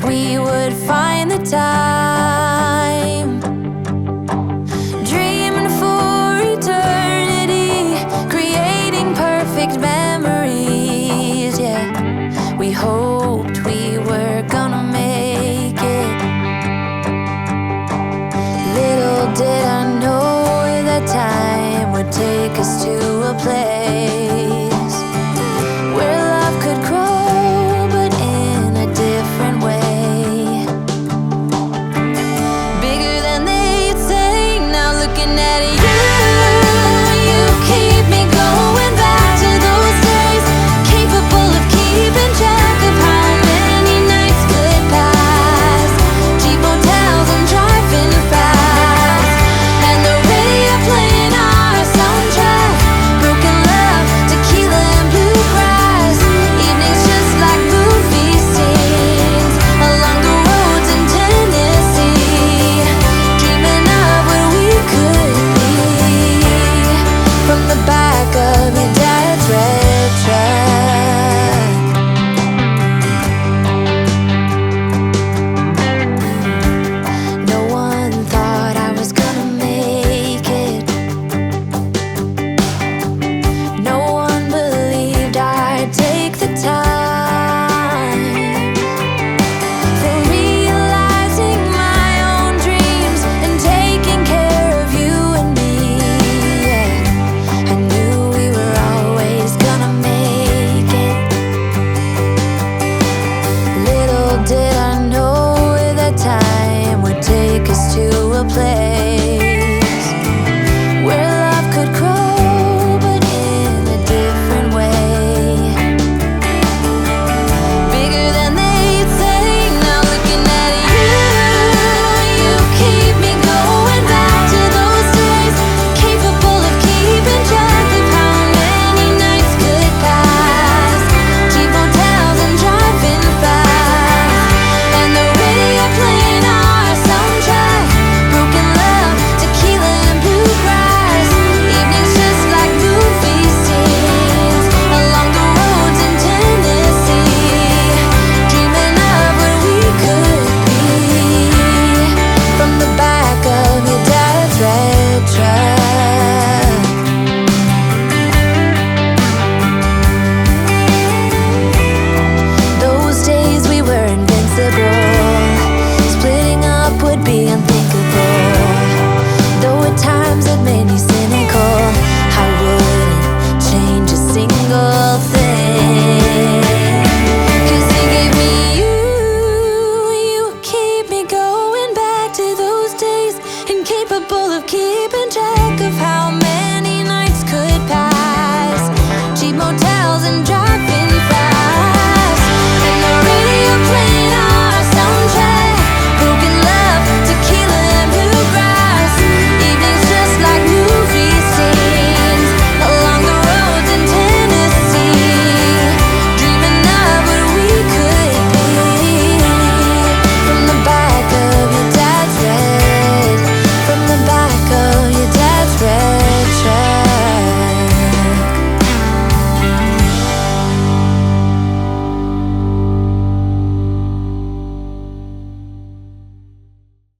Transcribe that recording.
we would find the time, dreaming for eternity, creating perfect memories. Yeah, we hoped we were gonna make it. Little did I know that time would take us to a place where love could grow, but in a different way. Bigger than they'd say. Now looking at you, you keep me going back to those days, capable of keeping track of how many nights could pass. Cheap hotels and driving fast, and the radio playing our soundtrack. Broken love, tequila and bluegrass. Evenings just like movie scenes along the roads in Tennessee. Dreaming of what we could be from the back of your dad's red truck. No one thought I was gonna make it. No one believed I'd take the time for realizing my own dreams and taking care of you and me. Yeah, I knew we were always gonna make it. Little did I know that time would take us to a place where love could grow, but in a different way. Bigger than they'd say. Now looking at you, you keep me going back to those days, capable of keeping track of how many nights could pass. Cheap hotels and driving fast, and the radio playing our soundtrack. Broken love, tequila and bluegrass. Evenings just like movie scenes along the roads in Tennessee. Dreaming of what we could be from the back of your dad's red truck. Those days we were invincible. Splitting up would be unthinkable. Though at times it made me cynical, I wouldn't change a single thing. 'Cause you gave me you keep me going back to those days, incapable of keeping